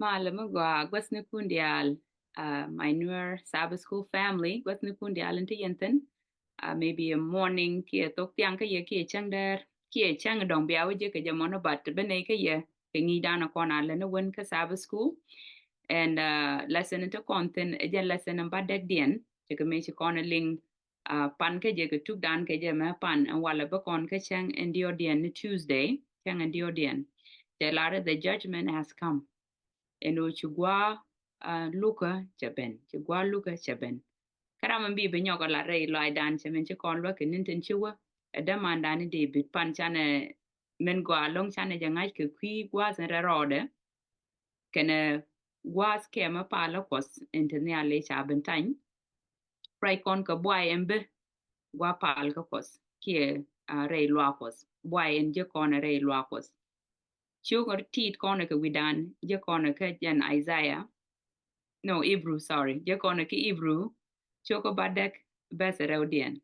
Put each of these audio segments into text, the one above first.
Malama gwa gwasni kundial my newer Sabbath school family gwasni kundial into yenten maybe a morning kia tok tiang ka ye kia chang der kia chang dong biawo je ka jamono bat bene ka ye ka ngi dana kona le no wen ka Sabbath school and lesson into content ejen lesson amba dek dien je ka me chi kona ling pan ka je ka tuk dan ka je ma pan and wala ba kon ka chang endio dien ni Tuesday chang endio dien the judgment has come eno chugwa luka chaben chugwa luka chaben karama bi be nyoga la rei lo dan chamen che kon lo kin tin chuwa da man dan de bit pan chane men gwa long chane jangai ke kwi gwa san rode kene gwa ske ma pa lo kos interne ale chaben tan prai kon ka bwa embe gwa pal ka kos kie rei lo kos bwa en je kon rei lo kos chugo tit kon ka widan je kon ka jan Isaiah no Hebrew sorry je kono ki Hebrew choko badek bes rewdien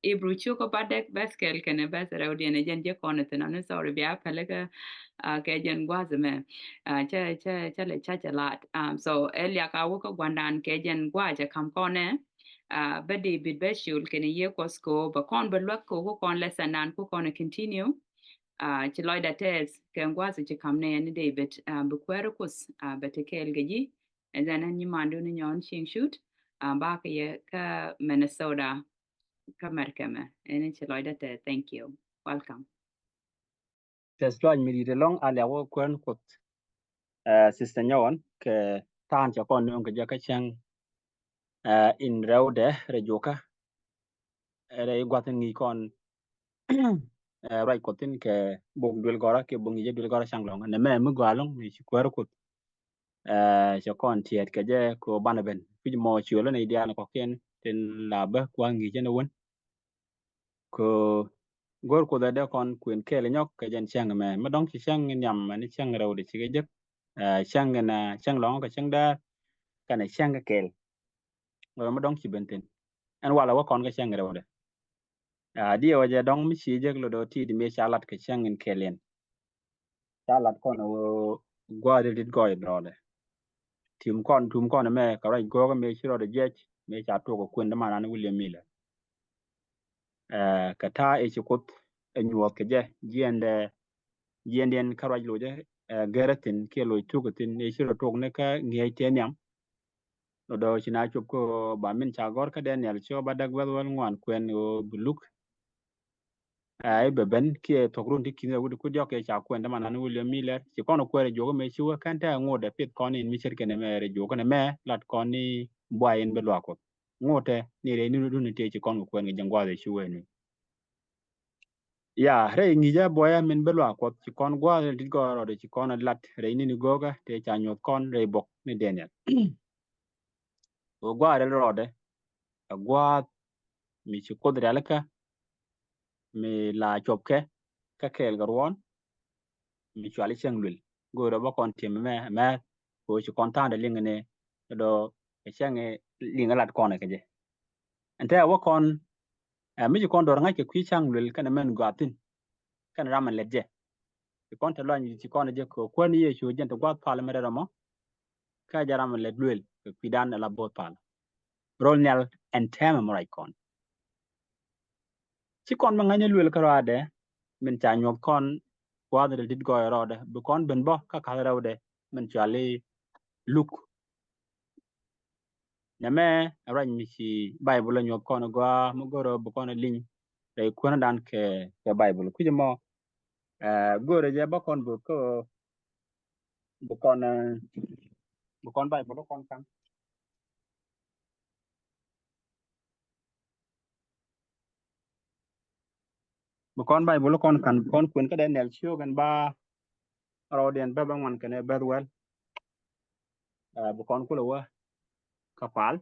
Hebrew choko badek bes kel kene bes rewdien jen je kono tena sorry bia pelega ke jen gwazme cha le cha lat so elia ka wo ko gwandan ke jen gwaja kam kone bedi bit beshul kene ye kosko ba kon ba lwak ko kon lesanan ko kon continue ci loy da tes ke ngwazi ci kam ne ni David bu kwero kus bete kel geji and then ni mandu ni nyon ching shoot ba ka ye ka Minnesota ka merkeme and ci loy da te thank you welcome tes join mi de long ale wo kwen kut sister nyon ke tan cha kon nyon ke ja ka chang in rewde rejoka re gwatin ngi kon right kotin ke bog dul gora ke bog je dul gora chang long ne me mu gwalong mi chi kwer kut cha kon tiet ke je ko banaben fi mo chulo ne dia ko ken tin la ba kwa ngi je ne won ko gor ko da kon kwen ke le nyok ke jen chang me ma dong chi chang nyam ma ni chang rew de chi ge chang na chang long ka chang da ka ne chang ka kel ma dong chi benten an wala wa kon ka chang rew de dia wa je dong mi chi je lo do ti di me chalat ka chang en kelen chalat kon wo gwa de dit goy brode tum kon me ka rai go me chi ro de je me cha to ko kwen da ma na William Miller ka ta e chi kut nyuot ke je jien ka rai lo je geratin ke lo tu ko tin e chi ro to ne ka ngai te nyam lo do chi na chup ko ba min cha gor ka Daniel cho ba dag wel ngwan kwen o buluk ai be ben ke to grun ti kin wudi ku jo ke cha kwen da ma na William Miller chi kono kwere jogo me chi wa kan ta ngode pit kon in mi cher ke ne me re jogo ne me lat kon ni bwayen be lo ko ngote ni re ni du ni te chi kon kwen ge jangwa de chi we ni ya re ngi ja boya min be lo ko ci kon gwa di go ro de ci kon lat re ni goga te cha nyot kon re bok ni Daniel o gwa re ro de gwa mi ci ko dre alaka mi la chopke ka kel garwon mi chwali chenglul go ro ba kon tim me ko ci kon ta de lingene do e chenge linga lat kon ke je ante wa kon mi ci kon do nga ke kwi changlul kana men gwatin kana raman ledje ci kon ta lo ni ci kon je ko ni ye chu jento gwa pal me re mo ka jaram le duel ke pidan la bot pal rol nyal en tema morai kon ci kon ma ngane luel ka rade min cha nyok kon kwadre dit go rode bu kon ben bo ka ka rode min chali luk nyame ran mi ci bible nyok kon go mu goro bu kon lin re kon dan ke bible ku mo gore je ba kon bu kon bible kon kan bu kon bible kon kan kon kun ka den nel chiu gan ba roden ba bangwan kene bedwell bu kon kula wa kapal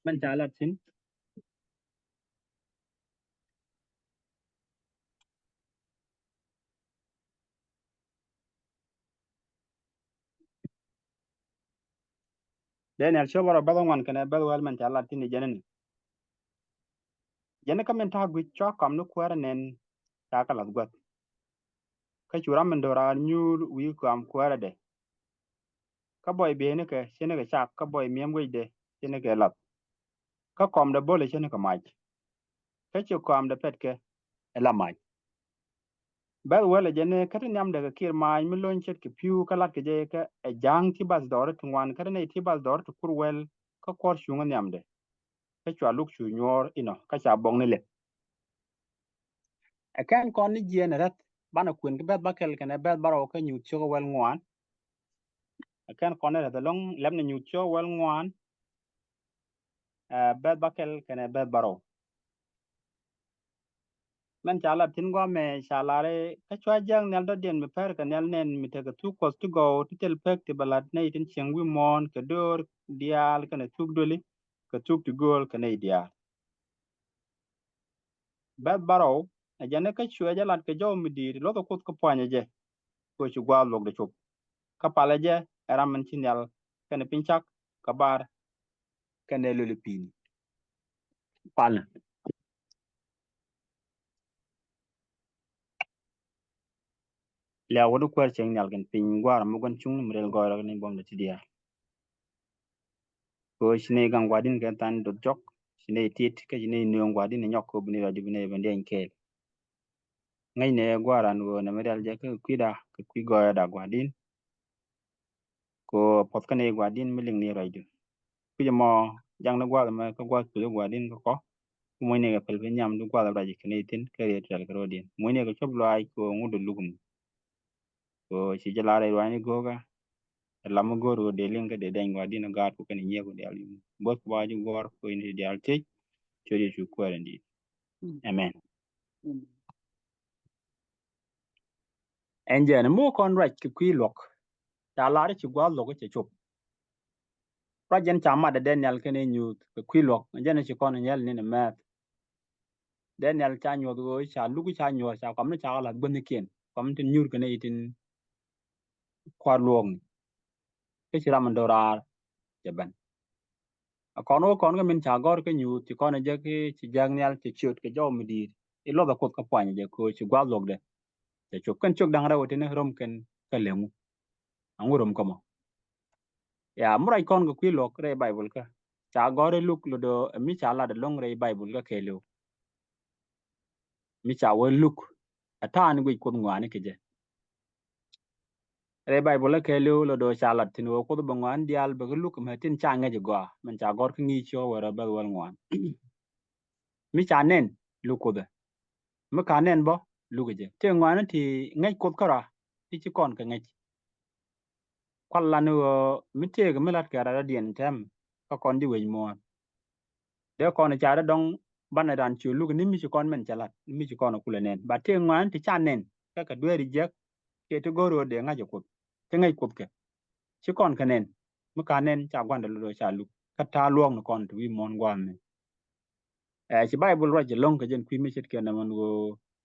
man chalat sin Daniel show bara bangwan kene bedwell man chalat sin jenen jene kamen ta gwi cho kam no kwara nen ta kalat gwat ka chura men dora nyur wi ko am kwara de ka boy be ne ke chene ke chak ka boy miem we de chene ke lat ka kom de bole chene ka mach ka chu kom de pet ke la mach bel wele jene kata nyam de kir mach mi lon chet ke piu ka lat ke je ka e jang ti bas dor tungwan kata ne ti bas dor tu kur wel ka kor shunga nyam de ka chwa luk chu nyor ino ka cha bong ne le a kan kon ni jene rat bana kun ke bet bakel ke ne bet baro ka nyu chu wel ngwan a kan kon ne da long lem ne nyu chu wel ngwan bet bakel ke ne bet baro men chala tin gwa me chala re ka chwa jang nel do den me per ka nel nen mi te ka tu kos to go ti tel pek ti balat ne tin cheng wi mon ka dor dial ka ne tuk doli ka tuk ti gol ka ne dia bet baro a jane ka chwa jalat ka jo mi dir lo ko kut ko panye je ko chi gwa lok de chup ka pale je ram men chi nel ka ne pinchak ka bar ka ne luli pini pal le wodu kwer cheng nel gen pin gwar mu gon chung mrel gora ne bom de ti dia ko shine gang wadin kan tan do jok shine tit ka shine nyong wadin nyok ko bini radi bini bende enkel ngai ne gwaran go na medal je ka kwida ka kwi go da gwadin ko pot ka ne gwadin miling ne radi ku mo jang na gwal ma ka gwal ku gwadin ko mo ne ga pel be nyam du gwal radi kene tin ka re tral ka rodin mo ne ga chob lai ko ngudu lugum ko shi jala re wani go ga lamu goro de linga de den gwadin ga ku kan nyego de alim bot waju gor ko ni de alte chori chu kwarandi amen enjen mo kon rach ki kwi lok ta lari ci gwa lok ci chup rajen chama de daniel kene nyut ki kwi lok enjen ci kon nyel ni ne met daniel cha nyot go cha lugu cha nyot cha kam ne cha la gun ken kam tin nyur kene itin kwar luong ke ci ram dorar jaban akon o kon ga min cha gor ke nyut ci kon je ki ci jang nyal ci chut ke jo mi dir i lo da kot ka kwanya je ko ci gwa lok de ci chup kan chuk dang rawote ne rom ken ka lemu angurum kama ya murai kon ga kwi lok re bible ka cha gore luk lo do mi cha la de long re bible ga kelo mi cha wo luk atan gwi ko ngwane ke je re bible kelo lo do cha la tin wo ko do ngwan dial ba ga luk ma tin cha nga je go man cha gor ki cho wara ba wal ngwan mi cha nen luk ko da mi ka nen bo luk je te ngwan ti ngai ko kara ti ci kon ka ngai kwalla no mi te ga mi lat ka ra dien tem ka kon di we mo de kon cha da dong bana dan chu lu ni mi chi kon men chalat mi chi kon kula nen ba te ngwan ti chan nen ka ka dwe ri je ke to goro de nga je kut te ngai kut ke chi kon ka nen mu ka nen cha gwan da lu cha lu ka ta luong no kon tu wi mon gwan ne chi bible ra je long ka jen kwi mi chit ke na man go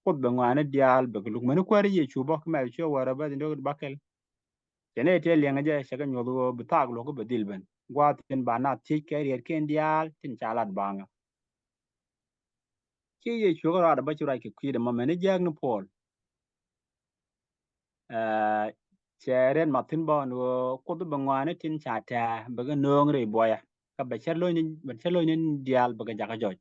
kut be ngwan dial be lu men ko ri ye chu bo ka ma chu wara ba ndo ba kel tene te liang je cha ga nyo go bu tag lo ko be dil ben gwa tin ba na ti ke ri ken dial tin cha lat ba nga ki ye chugo ra ba chura ki kwide ma mene jag no pol cheren ma tin bon wo ko do bangwane tin chata ba ga nong re boya ka ba chalo ni dial ba ga jaga joj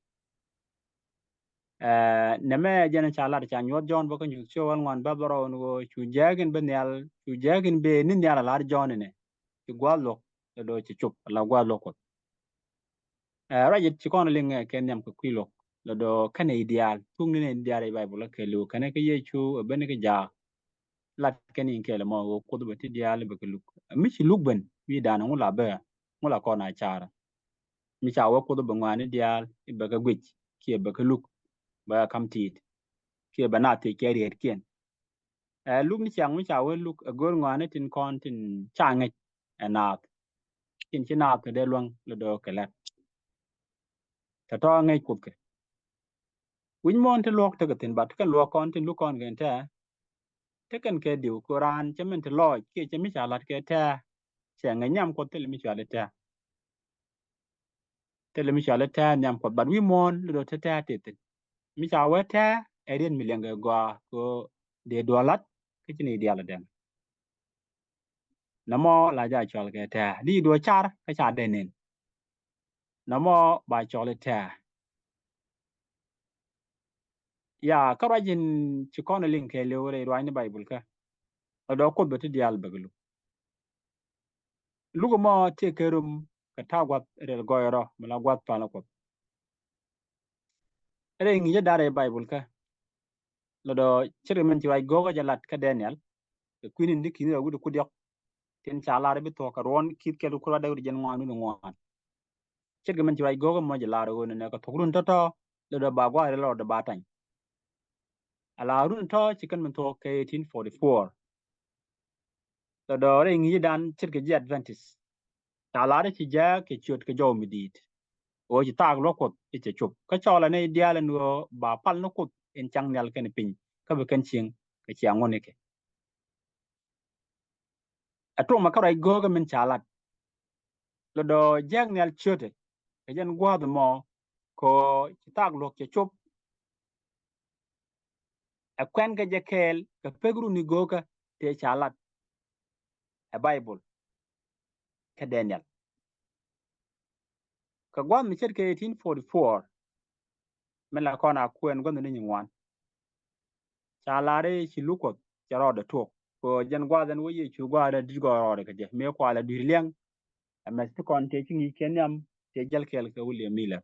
ne me jena chala cha nyot jon ba ko nyu cho wan wan ba baro no chu jagin ben yal chu jagin be ni yala lar jon ne ti gwalo do ci chup la gwalo ko ra yit ci kon ling ken nyam ko kwilo lo do kane ideal tung ne ideal e bible ke lu kane ke yechu ben ke ja lat ken in kele mo ko do ti ideal be ke lu mi ci lu ben wi dana ngula be ngula ko na chara mi cha wo ko do ngani ideal be ke gwich ke be ke lu ba kam tit ke ba na te ke ri ken lu ni chang mi cha wo lu gor ngani tin kon tin change na tin ci na ke de luang lo do ke la ta to ngai ku ke win mon te lok te tin bat kan lo kon tin lu kon gen te kan ke diu quran che men te lo ke che mi chalat ke ta che nga nyam ko te mi chalat te mi chalat ta nyam ko bat wi mon lu te ta te mi chawa ta erin mi lenga go ko de dolat cái này dia là den namo la ja chol ke ta di do char ka cha denen namo ba chol ta ya ka rajin ci kono link ke le wore ni bible ka do ko be ti dial baglu lugo mo te kerum ka ta gwat rel goyro mala gwat pa na ko re ngi dare bible ka lo do chere men ci way gogo jalat ka daniel ke kunin dikki ni wudu ku diok ten cha la be to ka ron kit ke ko da wudi jen ngwan nu ngwan chere men ci way gogo mo jala ro ne ka to run to lo do ba gwa lo do batany ala run to chicken men to ke 1844 lo do re ngi dan chere ke ji advantage ta la ci ja ke chot ke jo midit o ji tag lo ko ite chup ka chola ne dial no ba pal no ko en chang nyal ken pin ka be ken ching ka chiang ngone ke ato ma ka rai go ga men chalat lo do jang nyal chote ka jen gwa do mo ko ji tag lo ke chup a kwen ga je kel ka pegru ni go ka te chalat a bible ka daniel ka gwa mi chet ke 1844 men la kona kwen go ni nywan chalare chi lukot charo da to ko jen gwa den wo ye chu gwa da di go ro ka je me kwa la dir liang ama ti kon te chingi kenyam te jal kel ka wulle mila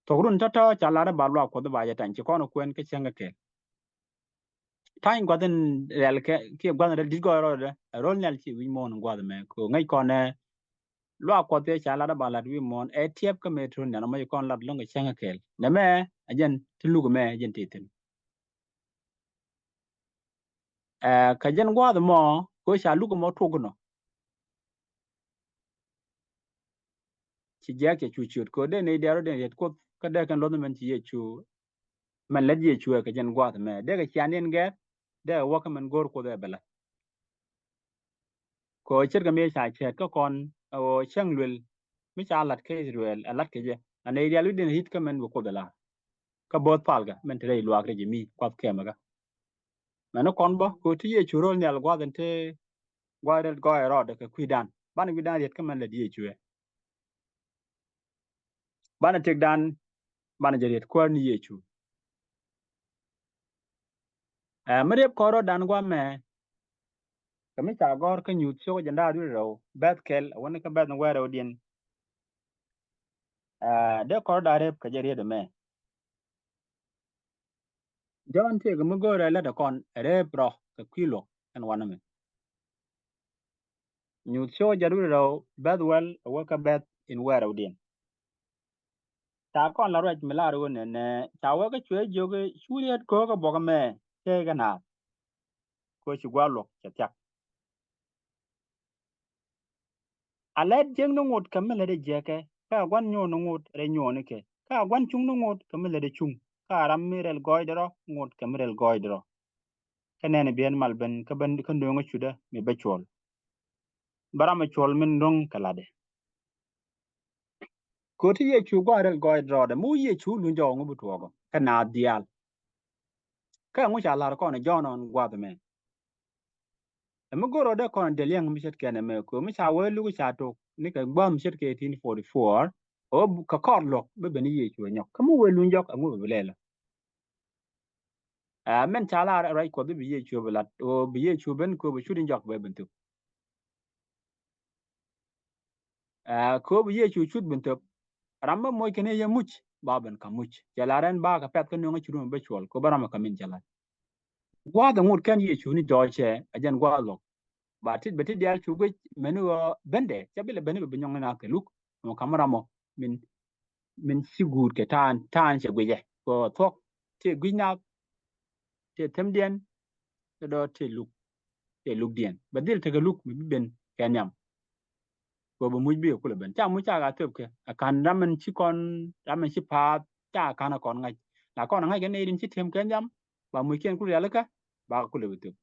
to run tata chalare balwa ko ba ya tan ci kono kwen ke chenga ke tan gwaden rel ke gwaden rel digo ro de rol nyal ci wi mon gwad me ko ngai kone lwa ko te chalare balat wi mon e tiep ka metro na ma kon lat longa chenga kel na me ajen tulugo me ajen titin ka jen gwad mo ko sha lugo mo tuguno ci je ke chu chu ko de ne dero de yet ko ka de kan lo men ci ye chu man la je chu ka jen gwad me de ga chanen ge de wa ka man gor ko de bela ko chir ga me cha che ko kon o chang lul mi cha lat ke Israel alat ke je ane dia lu den hit ka man ko de la ka bot pal ga men tre lu akre je mi kwat ke ma ga man kon bo ko ti ye chu rol nyal gwad te gwad go ro de ka kuidan ban kuidan yet ka man la die chu ban tek dan ban je yet ko ni ye chu merep koro dan gwa me kami cha gor ka nyut so janda du ro bet kel woni ka bet no wero din de kor da rep ka jere de me jon te ga go re la da kon rep ro ka kilo kan wana me nyut so jadu ro bet wel wo ka bet in wero din ta kon la roj me la ro ne ta wo ka chwe joge shuriet ko ka boga me te ga na ko chi gwalo cha tyak alet jeng no ngut ka me le de jeke ka gwan nyo no ngut re nyo ne ke ka gwan chung no ngut ka me le de chung ka ram mirel goydro ngut ka mirel goydro kanene bien malben ka ban ka ndonga chuda me bechol barama chol min rong kalade ko ti ye chu gorel goydro de mu ye chu lu njongu butogo kana dial ka mu cha lar ko ne jonon gwad me mu goro de kon de liang mi chet kene me ko mu cha we lu cha to ni ka gbam chet ke 1844 o ka kor lok be ben ye chu nyok ka mu we lu njok amu be lela men cha lar rai ko be ye chu belat o be ye chu ben ko be chu njok be ben tu ko be ye chu chut ben tu ramba moy kene ye much baben ka much jalaren ba ka pet ka no churu be chwal ko barama ka min jala gwa da ngur kan ye chu ni doche ajan gwa lo ba tit betit dia chu go menu bende chabile bene be nyong na ke luk mo kamara mo min min sigur ke tan che gwe ko thok te gwina te temdien te do te luk dien badil te ga luk mi ben kenyam ko bo mujbi ko le ben cha mu cha ga tep ke akan ramen chi kon ramen chi pa cha kana kon ngai la kon ngai ke ne din chi tem kenyam ba mu ken ku ya la ka ba ku le tep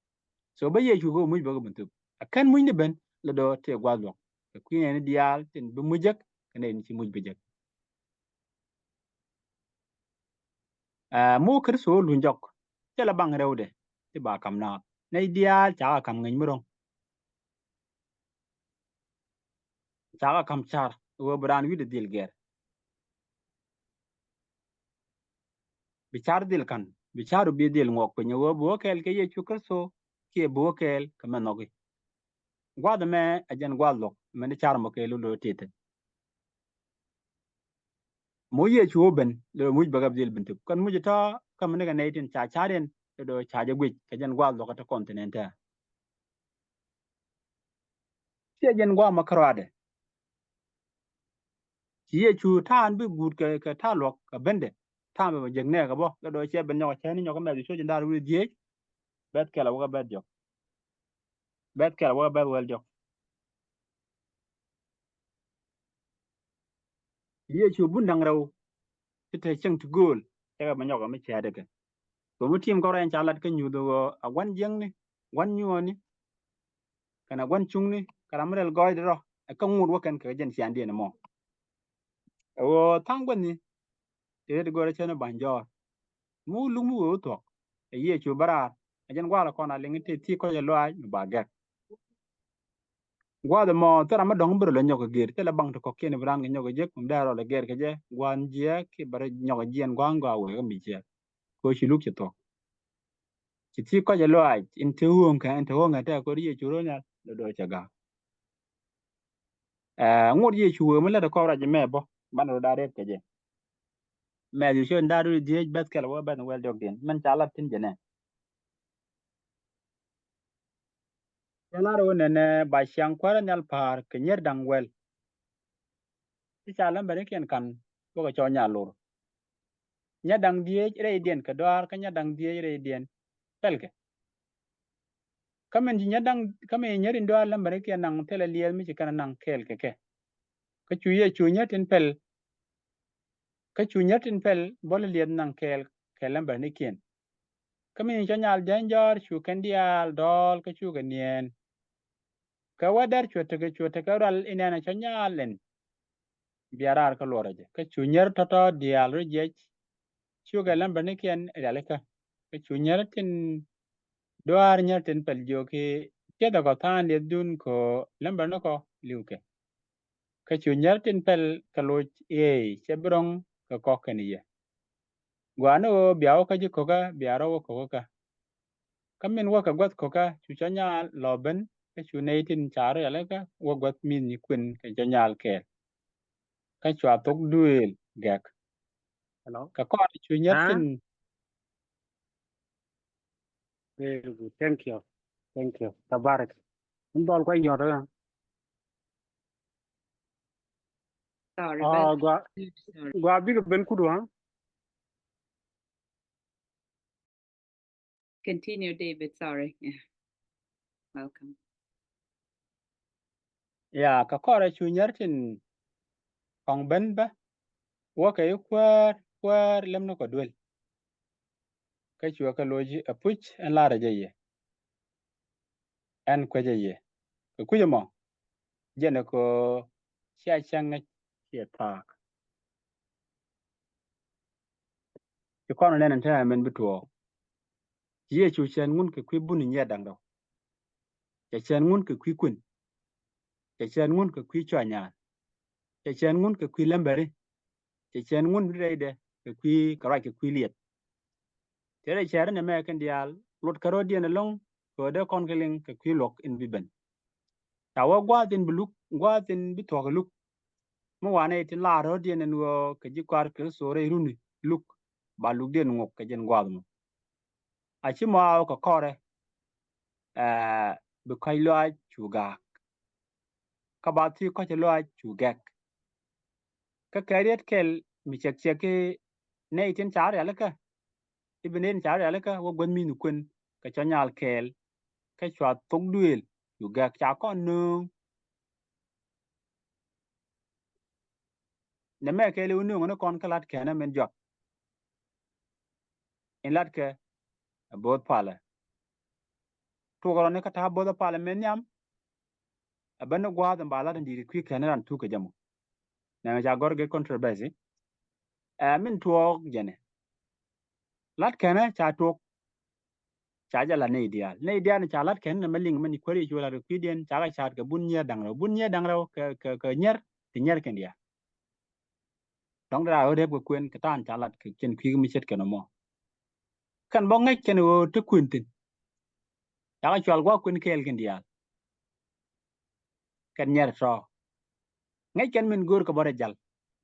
so ba ye chu go mu ba go ben tep akan mu ni ben le do te gwa lo ku ne dial ten bu mu jek ne ni chi mu be jek mu kir so lu njok chala bang rewde ti ba kam na na ideal cha kam ngin murong cha kam char wo bran wi de dil ger bi char dil kan bi charu bi dil ngok pe nyo bo kel ke ye chukar so ke bo kel kama nogi gwad me ajen gwad lok me ni char mo ke lu lo tete mo ye chu ben le muj bagab dil bintu kan muj ta kam ne ga naitin cha charen do cha je gwi ka jen gwad lok ta kontinenta si ajen gwa makrade si ye chu tan bi gud ka ta lok ka bende ta me jeng ne ga bo ga do che ben nyo cha ni nyo ka me so jen dar wi die bet kala wa bet jok bet kala wa bet wel jok si ye chu bun dang raw ti te cheng tu gol ga ma nyo ka me cha de ka so mu tim ko ren cha lat ka nyu do a wan jeng ni wan nyu ni kana wan chung ni kara mrel goy do ka ngur wa kan ka jen sian de mo o tang wan ni te de go ra chen ban jo mu lu mu wo to ye chu bara ajen gwa la kona le ngite ti ko ye lo ai ba ga gwa de mo tara ma dong bro le nyoko gir te la bang to ko ken bran ga nyoko je kum da ro le ger ke je gwan je ki bare nyoko jien gwan ga we ga mi je ko shi lu ki to ki ti ko ye lo ai in te huon ka in te huon ga ta ko ye chu ro nya do cha ga ngur ye chu mo le ko ra je me bo ban ro da re ke je me ju chen da ru je bet kala wa ban wel dog din man cha la tin je ne ya la ro ne ne ba shang kwara nyal par ke nyer dang wel ti cha lam bare ken kan ko ko cho nya lur nya dang die re dien ka dar ka nya dang die re dien pelke kamen nya dang kamen nyerin do lam bare ken nang tele liel mi ci kana nang kel ke ka chu ye chu nya tin pel ka chu nya tin pel bol liel nang kel ke lam bare ken kamen cho nyal jan jor chu kan dial dol ka chu ga nien ka wadar chu te ka ral inana cho nyalen biarar ka loraje ka chu nyer toto dial re chuga lamba ni kian realika ke chunyar tin doar nyar tin pel jo ke da ko tan le dun ko lamba no ko liuke ke chunyar tin pel kalo e chebrong ka ko ken ye gwano biawo ka ji koga biaro ko ka kamin wa ka gwat ko ka chu chanya loben ke chu nei tin char realika wa gwat min ni kun ke chanyal ke ka chwa tok duel gak Hello. ka ko chunyar Huh? tin Very good. Thank you. Thank you. Tabarak. Ndol ko nyor ga. Sorry, well, Gwa sorry. gwa bi ben kudu ha. Continue, David. Sorry. Yeah, welcome. ya ka ko chunyar tin kong ben ba wo ka yi kwar lem no ko dwel ka chwa ka loji a puch en la raje ye en kweje ye ka kujo mo jene ko chia chang chia tak ki kono nenen ta men bituo ye chu chen ngun ke kwi buni nye dang do che chen ngun ke kwi kun che chen ngun ke kwi chwa nya che chen ngun ke kwi lembere che chen ngun reide ke kwi kara ke kwi liet tere chere ne me ken dial lut karo dien long ko de kon keling ke kwi lok in biben tawa gwadin buluk gwadin bituo luk mo wane tin la ro dien en wo ke ji kwar ke sore runi luk ba luk den ngok ke jen gwad mo a chi mo aw ko kore bi kai lo chu ga ka ba ti ko che lo chu gek ka kariet kel mi chek chek ne tin char ya ka ibinen char ya ka wo gon mi nu kun ka cha nyal kel ka chwa tok duel chu gek cha ko nu ne me ke le nu no kon kalat ke na men jot in lat ke bot pala to ko ne ka ta bot pala men nyam abana gwa da bala da ndiri kwi ke na ran tu ka jamu na ja gor ge controversy min tuok jene lat kene cha tuok chaja la ne ideal ni chalat ken na maling mani kwari chula ro pidien chaga chat ka bunya dangro ka nyer ti nyer ken dia dong ra ode ko kwen ka tan chalat ke ken kwi mi chet ken mo kan bo ngai ken o to kuntin chaga chwal gwa kwen kel ken dia kan nyer so ngai ken min gur ka bore jal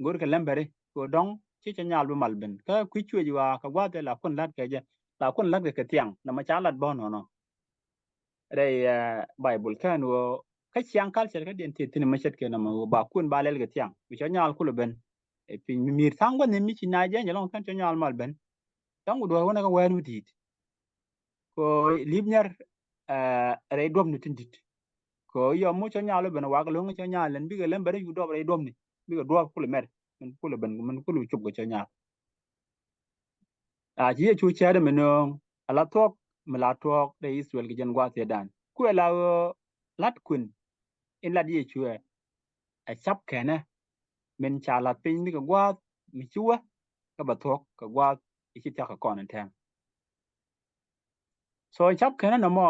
gur ka lembere ko dong chi cha nyal bu malben ka kwi chwe jiwa ka gwa te la kun lat ke je la kun lat ke tiang na ma chalat bo no đây Bible kan wo ka chiang culture ka den tin ma chet ke na ma ba kun ba lel ga tiang mi cho nyal ku ben e pin mi mir tang ne mi chi na je nyalong kan cho nyal mal ben tang do wona ka wer wutit ko libnyar re dom ni tindit ko yo mu cho nyal ben wa ga lo cho nyal len bi ga len bare yu do re dom ni bi ga do ku le mer men ku le ben men ku lu chup ga cho nyal a ji chu cha de men ala tok mala tok de Israel ga jen gwa te dan ku la lat kun in la di chue a chap kene men cha la pin mi ka gwa mi chua ka ba thok ka gwa ichi ta ka kon tem so chap kene no mo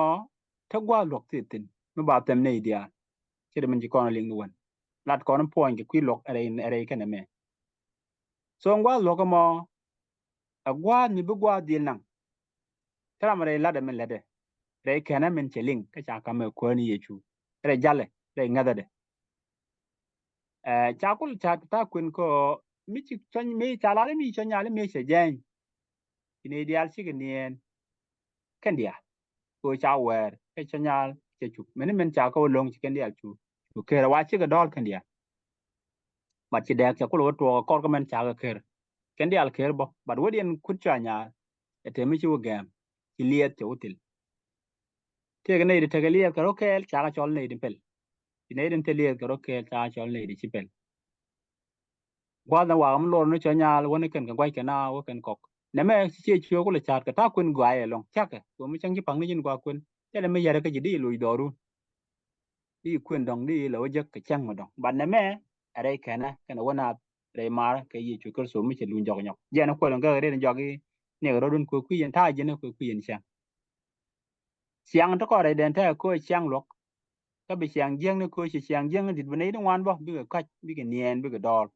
ta gwa lok ti tin mi ba tem ne dia che de men ji kon ling wan lat kon point ke kwi lok are kene me so gwa lok mo a gwa ni bu gwa dil nang tra mare la de men le de re kene men cheling ka cha ka me ko ni yechu re jale re ngada de cha kul cha ta kun ko mi chi chon mi cha la mi chon ya le mi che jen ini ideal chi ke nien kan dia ko cha wer ke chon ya che chu men cha ko long chi kan dia chu ke ra wa chi ke dol kan dia ma chi dek cha kul to ko ko men cha ke kan dia ke bo bad wedien kut cha nya te mi chu gam chi liet te util te ke ne de te ke liet ka ro ke cha ka chol ne de pel ne de te liet ka ro ke cha chol ne de chi pel gwa na wa am lo no cha nya woni ken ka gwai ke na wo ken kok ne me chi chi ko le chat ka ta kun gwa e long cha ke ko mi chang ji pang ni jin gwa kun te le me yare ka ji di lu do ru di kun dong di lo je ka chang ma dong ban ne me are ke na ke na wona re mar ke yi chu ko so mi che lu jog nyok je na ko lo ga re jog ne ro dun ko ku yen ta je ne ko ku yen chang siang to ko re den ta ko chang lok ka bi siang jeng ne ko chi siang jeng dit bne dong wan bo bi ka bi ke nien bi ke dol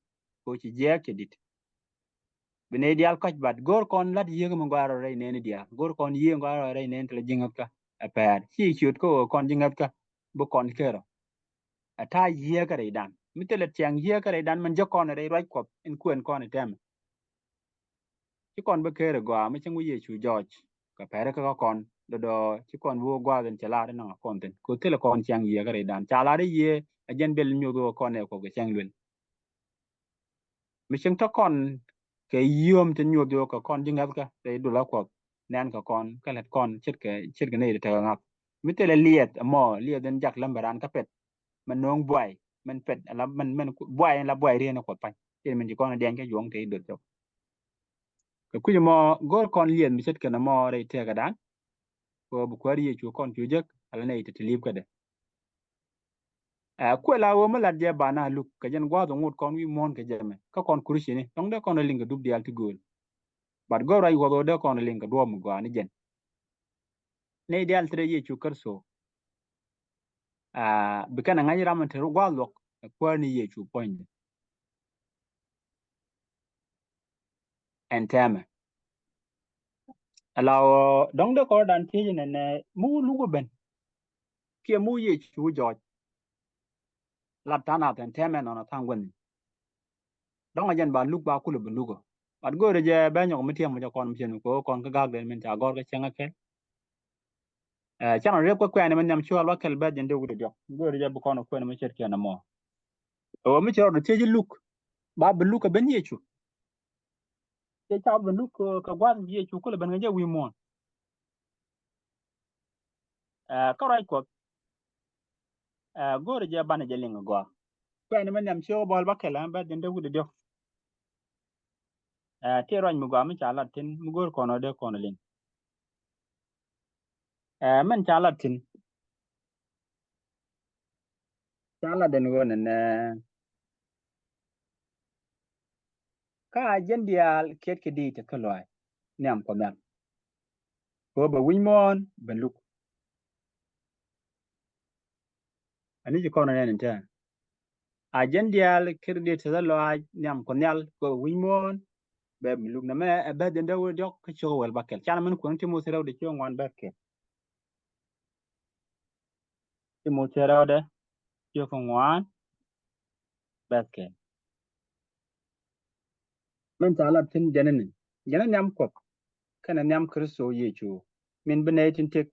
ko chi je ke dit bine dial koch bat gor kon lat yeg mo ngaro re ne dia gor kon yeg ngaro re ne tle jingat ka aper chi chut ko kon jingat ka bu kon kero ata yeg re dan mitele tiang yeg re dan man je kon re right kop in kuen kon tem chi kon be kero go mi chengu ye chu george ka pere ka kon do chi kon wo gwa den chala na kon ten ko tele kon tiang yeg re dan chala re ye ajen bel nyu do kon e ko ke chang lwen mi cheng to kon ke yom ten nyu do ka kon jingat ka re do la ko nan ka kon ka let kon chit ke ne te ngap mi tele liet mo liet den jak lambaran ka pet man nong boy man pet la man boy la boy re na ko pa te man ji kon den ke yong te do to ka ku mo gor kon liet mi chit ke na mo re te ga dan ko bu ko ri chu kon chu jek ala ne te lip ka de ku la wo ma la je ba na lu ka jen gwa do ngut kon wi mon ke jeme ka kon kurshi ni tong de kon linga dub dial ti gol bat go rai wo de kon linga do mu gwa ni jen ne dial tre ye chu kar so bi kana ngani ramen te gwa lok ko ni ye chu point en teme alaw dong de ko dan ti ne mu lu go ben ke mu ye chu jo la tana ten teme no na tangwen dong ajen ba lu ba ku lu bu go bat go re je be nyok mi tiam mo kon chen ko kon ka gag den men ta gor ka chenga ke chana rep ko kwene men nyam chwal wa kel bed jende wudo jok go re je bu kon ko ne me cher ke na mo o mi chero de ti luk ba bu lu ka ben ye chu te cha bu lu ka gwa ye chu ko le ben je wi mo ka rai ko go re je ban je linga go kwene men nyam chwo bol ba kel bed jende wudo jok te ron mu ga mi cha la tin mu gor kono de kono ling men cha la tin cha la den go ne ka jen dial ket ke di te ko loy nyam ko ko ba wimon ben luk ani ji kono nen ta a jendial kirdi ta lo a nyam konyal ko wimon be luk na me be den dawo jok ka cho wel bakel chan man ko ti mo seraw de cho ngwan bakel ti mo seraw de cho ko ngwan bakel men ta lab tin janen nyam ko kana nyam kristo yechu min bene tin tek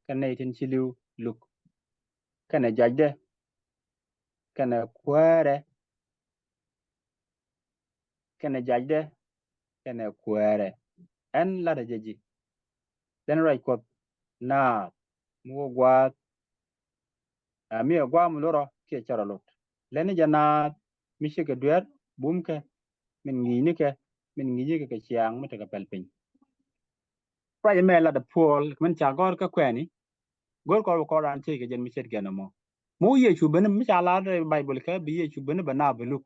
kana tin chiliu luk kana jajde kana kware kana jajde kana kware en la da jeji den right ko na mu gwa mi gwa mu loro ke charalot leni jana mi shike duer bum ke min ngi ke min ngi ke chiang mata ka pelpin pra me la da pol min cha gor ka kweni gor ko ran ti ke jen mi chet gena mo mu ye chu ben mi cha la de bible ka bi ye chu ben ba na belu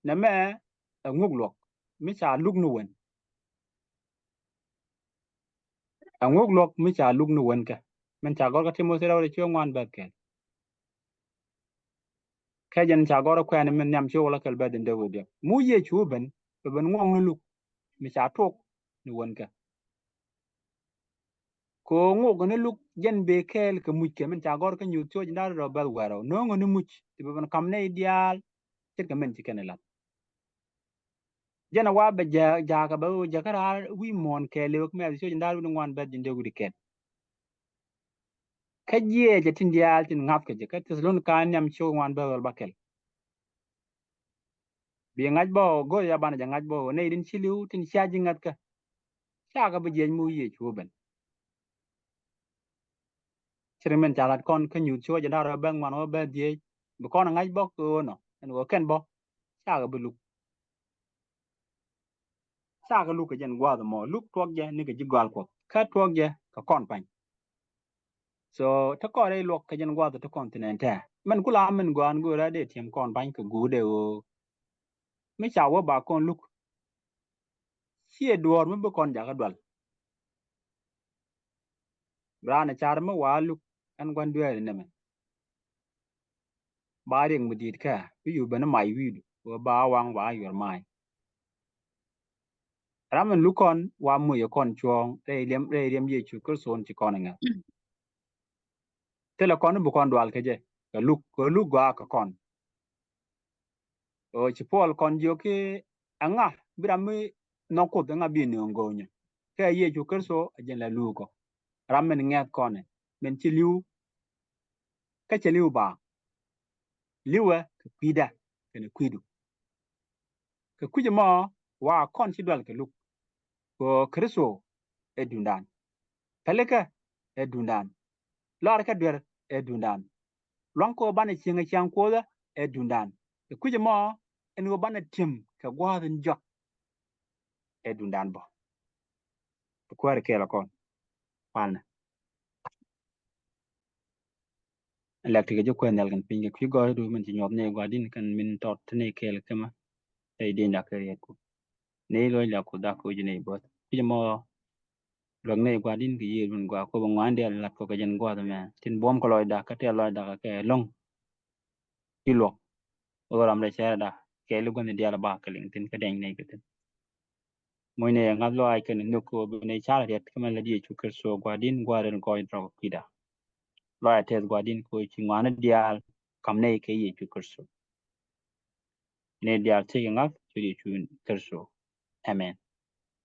na me nguk lok mi cha luk nu wen nguk lok mi cha luk nu wen ka min cha gor ka timo se ra chu ngwan ba ke jen cha gor kweni min nyam chu la kal ba den de wo de mu ye chu ben ngong nu luk mi cha tok nu wen ka ko nguk ne luk jen be kel ka muj ke min cha gor ka nyu chu ndar ro bel waro no ngonu muj ti ban kam ne ideal tet ka min ti kenela jana wa be ja ka ba ja ka wi mon ke le ko me so ndar wi ngwan ba jinde gudi ken ka je ja tin dial tin ngap ke je ka tes lon ka nyam cho ngwan ba wal bakel bi ngaj bo go ya ban ja ngaj bo ne din chiliu tin sha ji ngat ka sha ka ba je mu ye chu ben chiri men chalat kon ka nyu cho ja ndar ba ngwan ba die bu kon ngaj bo ko no en go ken bo sha ka bu luk sha ka luk ka jen gwa mo luk tuok je ni ka ji gwal ko ka tuok je ka kon pan so ta ko re lok ka jen gwa to continent men kula men gwan go ra de tiem kon ban ka gu de o mi cha wo ba kon luk sie duor mi bu kon ja ka dwal ra na char ma wa luk an gwan duer ne men ba ring mu dit ka wi yu ben mai wi wo ba wang ba yor mai ra men lukon wa mu ye kon chong re lem ye chu kur son chi kon nga te la kon bu kon dwal ke je ka luk gwa ka kon o chi pol kon jo ke anga bira mi no ko nga bi ne ngonya ke ye chu kur so ajen la lu ko ra men nget kon men chi liu ka chi liu ba liwe ka kwida kana kwidu ka kuje mo wa kon chi dwal ka luk ko kristo e dundan peleka e dundan lor ka dwer e dundan long ko bana chinga chang ko da e dundan ka kuje mo en go bana tim ka gwaden jok e dundan bo ko kwar ke la kon palna lek tige jo ko nel gan pinga ku go do men ti nyot ne gwadin kan min tot ne kel kama e de nda ke ko ne lo la ko da ko jine bot kuje mo lok ne gwadin ki yir mun gwa ko bo ngwan de la ko ga jen gwa da me tin bom ko loy da ka te loy da ka ke long ki lo o ram le che da ke lu gon de la ba ka ling tin ka deng ne ke tin moy ne ngab lo ai ken no ko ne cha ret kama la di chu ker so gwadin gwa ren ko intro ki da lo ai tes gwadin ko chi ngwan dial kam ne ke ye chu ker so ne dial te ngab chu di chu ker so amen